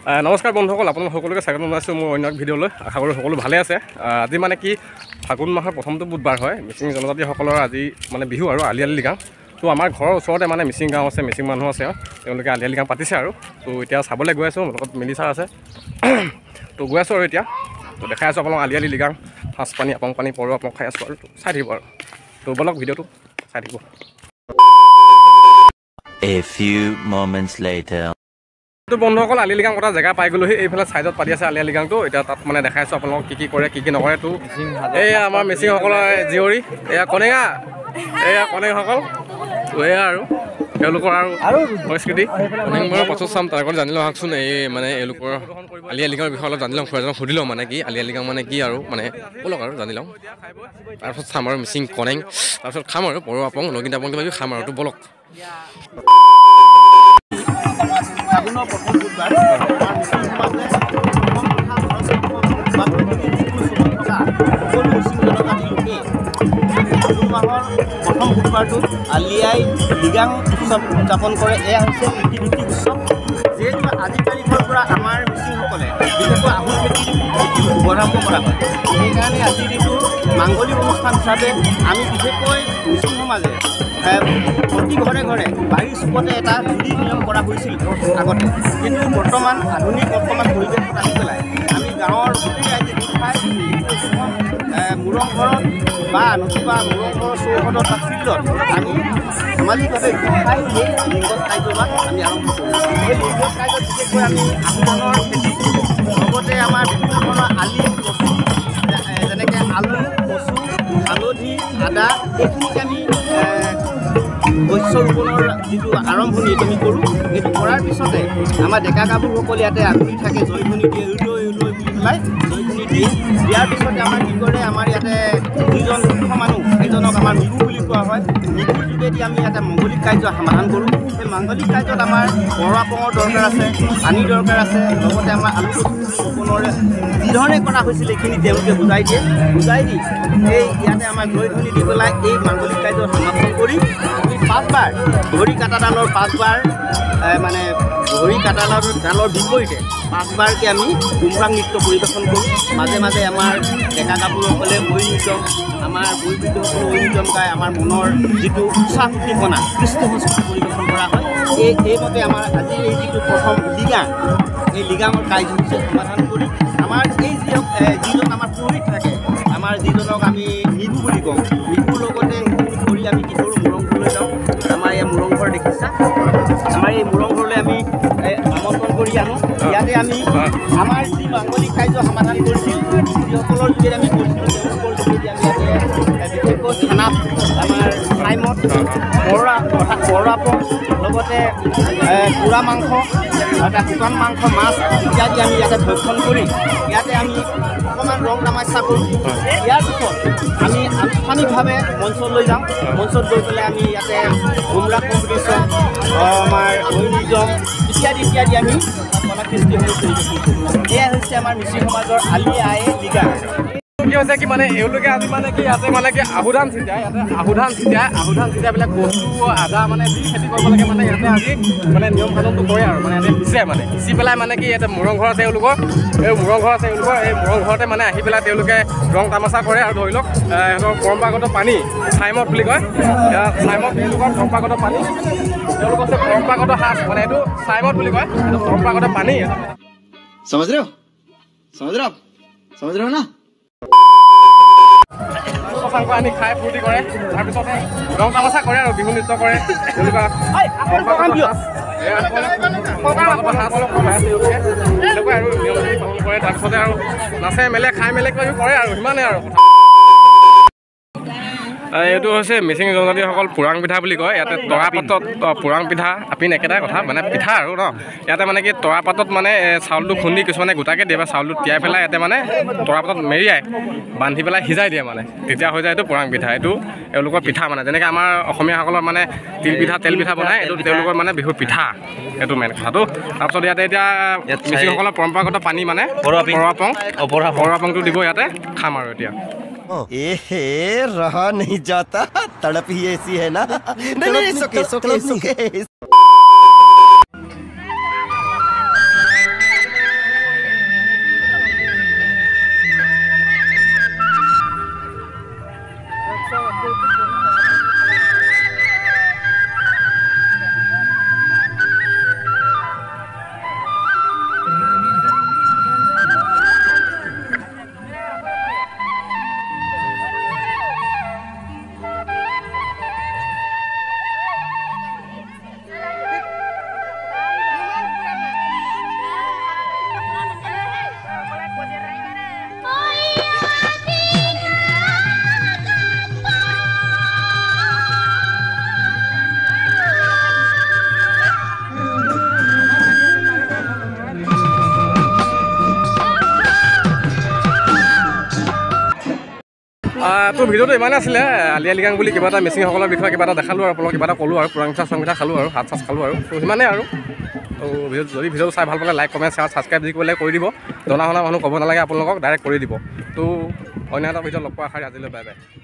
নমস্কাৰ বন্ধুসকল, আপোনালোক সকলোকে স্বাগতম জনাইছোঁ মোৰ অন্য এক ভিডিঅ'লৈ। আশা কৰোঁ সকলো ভালে আছে। আজি মানে কি ফাগুন মাহৰ প্ৰথমটো বুধবাৰ হয়, মিচিং জনজাতিসকলৰ আজি মানে বিহু আৰু আলি আলি লৃগাং। তো আমাৰ ঘৰৰ ওচৰতে মানে মিচিং গাঁও আছে, মিচিং মানুহ আছে, তেওঁলোকে আলি আলি লৃগাং পাতিছে আৰু। তো এতিয়া চাবলৈ গৈ আছোঁ, মোৰ লগত মিলি ছাৰ আছে। তো গৈ আছোঁ আৰু এতিয়া তো দেখাই আছোঁ আপোনালোক আলি আলি লৃগাং, সাঁজ পানী আপং পানী পৰুৱা আপং খাই আছোঁ আৰু চাই থাকিব আৰু। তো বলক ভিডিঅ'টো চাই থাকিব। A few moments later. তো বন্ধুসকল আলি আলি লৃগাং কটা জেগা পাই গ'লোহি। এইফালে ছাইডত পাতি আছে আলি আলি লৃগাংটো। এতিয়া তাত মানে দেখাই আছোঁ আপোনালোকক কি কৰে কি নকৰে। তো এয়া আমাৰ মিচিংসকলৰ জীয়ৰী, এয়া কনেঙা, এয়া কনেঙসকল। তো এয়া আৰু তেওঁলোকৰ আৰু সংস্কৃতি কনেঙবোৰৰ পাছত চাম, তাৰ আগত জানি লওঁ আহকচোন। এই মানে এওঁলোকৰ আলি আলি লৃগাঙৰ বিষয়ে অলপ জানি লওঁ, খুৰাজনক সুধি লওঁ মানে কি আলি আলি লৃগাং মানে কি আৰু মানে ব'লক আৰু জানি লওঁ। তাৰপিছত চাম আৰু মিচিং কনেং, তাৰপিছত খাম আৰু পৰুৱা আপং নগিন আপং কিবা খাম আৰু। তো ব'লক। ফাগুনৰ প্ৰথম বুধবাৰ আমাৰ মিচিং সমাজে সকলো মিচিং জনজাতিৰ লোকে ফাগুন মাহৰ প্ৰথম বুধবাৰটোত আলি আই লৃগাং উৎসৱ উদযাপন কৰে। এয়া হৈছে কৃষিভিত্তিক উৎসৱ। যিহেতু আজি তাৰিখৰ পৰা আমাৰ মিচিংসকলে বিশেষকৈ আহোম খেতিৰ শুভাৰম্ভ কৰা হয়, সেইকাৰণে আজিৰ দিনটো মাংগলিক অনুষ্ঠান হিচাপে আমি বিশেষকৈ মিচিং সমাজে প্ৰতি ঘৰে ঘৰে বাৰীৰ চুকতে এটা জুৰি নিয়ম কৰা হৈছিল আগতে, কিন্তু বৰ্তমান আধুনিক পৰিৱেশত আহি পেলাই আমি গাঁৱৰ গোটেই ৰাইজে গোট খাই মূৰং ঘৰত বা নতুবা মূৰং ঘৰৰ চৌহদত বা ফিল্ডত আমি সামাজিকভাৱে গোট খাই এই লিংগত কাৰ্যভাগ আমি আৰম্ভ কৰোঁ। এই লিংগত কাৰ্যত বিশেষকৈ আমি আহোমৰ খেতি লগতে আমাৰ বিভিন্ন ধৰণৰ আলি কচু, যেনেকৈ আলু, কচু, হালধি, আদা, এইখিনিকে আমি শস্য ৰোপণৰ যিটো আৰম্ভণি এইটো আমি কৰোঁ। এইটো কৰাৰ পিছতে আমাৰ ডেকা গাভৰুসকলে ইয়াতে আগুৰি থাকে, জয়ধ্বনি দিয়ে, উৰুলৈ বুলি পেলাই জয়ধ্বনি দিয়ে। দিয়াৰ পিছতে আমাৰ কি কৰে, আমাৰ ইয়াতে যিজন মুখ্য মানুহ সেইজনক আমাৰ মিগু বুলি কোৱা হয়। মিগুৰ যোগেদি আমি ইয়াতে মাংগলিক কাৰ্য সমাধান কৰোঁ। সেই মাংগলিক কাৰ্যত আমাৰ পৰুৱা আপঙৰ দৰকাৰ আছে, পানীৰ দৰকাৰ আছে, লগতে আমাৰ আলু কচু ৰোপণৰ যিধৰণে কৰা হৈছিল এইখিনি তেওঁলোকে বুজাই দিয়ে। বুজাই দি এই ইয়াতে আমাৰ জয়ধ্বনি দি পেলাই এই মাংগলিক কাৰ্য সমাপন কৰি আমি 5 বাৰ ঘড়ী কাটাডালৰ 5 বাৰ মানে ঘড়ী কাটাডালৰ বিপৰীতে 5 বাৰকৈ আমি গুমৰাং নৃত্য পৰিৱেশন কৰোঁ। মাজে মাজে আমাৰ ডেকা গাভৰুসকলে ঐ নৃত্য, আমাৰ বয়োবৃদ্ধসকলে ঐ নৃত্য গাই আমাৰ মনৰ যিটো উৎসাহ উদ্দীপনা কৃষ্টি সংস্কৃতি পৰিৱেশন কৰা হয়। এইমতে আমাৰ আজি এই যিটো প্ৰথম লৃগাং, এই লৃগাঙৰ কাৰ্যসূচী সমাধান কৰি আমাৰ এই যিজন আমাৰ পুৰোহিত থাকে, আমাৰ যিজনক আমি মিগু বুলি কওঁ, মিগুৰ লগতে কৰি আমি কি কৰোঁ, মূৰং ঘৰলৈ যাওঁ। আমাৰ এই মূৰং ঘৰ দেখিছা, আমাৰ এই মূৰং ঘৰলৈ আমি আমন্ত্ৰণ কৰি আনোঁ। ইয়াতে আমি আমাৰ যি মাংগলিক কাৰ্য সমাধান কৰিছিল, যিসকলৰ যোগেদি আমি কৰিছিলোঁ, তেওঁলোকৰ যোগেদি আমি ইয়াতে বিশেষকৈ খানাত আমাৰ টাইমত পৰুৱা আপং, লগতে পোৰা মাংস, শুকান মাংস, মাছ ইত্যাদি আমি ইয়াতে ভক্ষণ কৰি ইয়াতে আমি অকণমান ৰং তামাচা কৰোঁ। ইয়াৰ পিছত আমি আনুষ্ঠানিকভাৱে মঞ্চলৈ যাওঁ। মঞ্চত গৈ পেলাই আমি ইয়াতে গুমৰাং কম্পিটিশ্যন, আমাৰ ঐনিজম ইত্যাদি আমি কলাকৃষ্টিসমূহ পৰিৱেশন কৰোঁ। এয়াই হৈছে আমাৰ মিচিং সমাজৰ আলি আই লৃগাং। কি হৈছে কি মানে এওঁলোকে আজি মানে কি ইয়াতে মানে কি আহুধান ছিটাই, ইয়াতে আহুধান ছিটাই পেলাই কচু আদা মানে যি খেতি কৰিব লাগে মানে ইয়াতে আজি মানে নিয়ম কানুনটো কৰে আৰু মানে ইয়াতে পিচি পেলাই মানে কি ইয়াতে মূৰং ঘৰ আছে এওঁলোকৰ, এই মূৰং ঘৰতে মানে আহি পেলাই তেওঁলোকে ৰং তামাচা কৰে। আৰু ধৰি লওক সিহঁতৰ পৰম্পৰাগত পানী চাইমদ বুলি কয়, চাইমদ তেওঁলোকৰ পৰম্পৰাগত পানী, তেওঁলোকৰ হৈছে পৰম্পৰাগত সাজ, মানে এইটো চাইমদ বুলি কয়, এইটো পৰম্পৰাগত পানী। समझ रहे हो ना? চাংক আনি খাই ফূৰ্তি কৰে, তাৰপিছত ৰং তামাচা কৰে আৰু বিহু নৃত্য কৰে। তেওঁলোকে এনেকুৱা আৰু নিয়ম নীতি পালন কৰে। তাৰপিছতে আৰু নাচে মেলে খাই মেলে কিবা কৰে আৰু সিমানেই আৰু। এইটো হৈছে মিচিং জনজাতিসকল পুৰাং পিঠা বুলি কয়। ইয়াতে তৰা পাতত পুৰাং পিঠা আপিন একেটাই কথা, মানে পিঠা আৰু ন। ইয়াতে মানে কি তৰা পাতত মানে চাউলটো খুন্দি কিছুমানে গোটাকৈ দিয়ে বা চাউলটো তিয়াই পেলাই ইয়াতে মানে তৰা পাতত মেৰিয়াই বান্ধি পেলাই সিজাই দিয়ে, মানে তেতিয়া হৈ যায় এইটো পুৰাং পিঠা। এইটো এওঁলোকৰ পিঠা, মানে যেনেকৈ আমাৰ অসমীয়াসকলৰ মানে তেল পিঠা বনায়, এইটো তেওঁলোকৰ মানে বিহুৰ পিঠা, এইটো মেইন কথাটো। তাৰপিছত ইয়াতে এতিয়া মিচিংসকলৰ পৰম্পৰাগত পানী মানে পৰুৱা আপংটো দিব, ইয়াতে খাম আৰু এতিয়া। रहा नहीं जाता, तड़प ही ऐसी है ना। नहीं, सुके তোৰ ভিডিঅ'টো ইমানে আছিলে আলি আই লৃগাং বুলি কিবা এটা মিচিংসকলৰ বিষয়ে কিবা এটা দেখালোঁ আৰু আপোনালোকক কিবা এটা ক'লোঁ আৰু পুৰাং পিঠা চুৰাং পিঠা খালোঁ আৰু হাত চাচ খালোঁ আৰু তো সিমানেই আৰু তো যদি ভিডিঅ'টো চাই ভাল পালে লাইক কমেণ্ট শ্বেয়াৰ ছাবস্ক্ৰাইব যি কৰিলে কৰি দিব জনা শুনা মানুহ ক'ব নালাগে আপোনালোকক ডাইৰেক্ট কৰি দিব তো অন্য এটা ভিডিঅ'ত লগ পোৱা আশাৰে আজিলৈ বাই বাই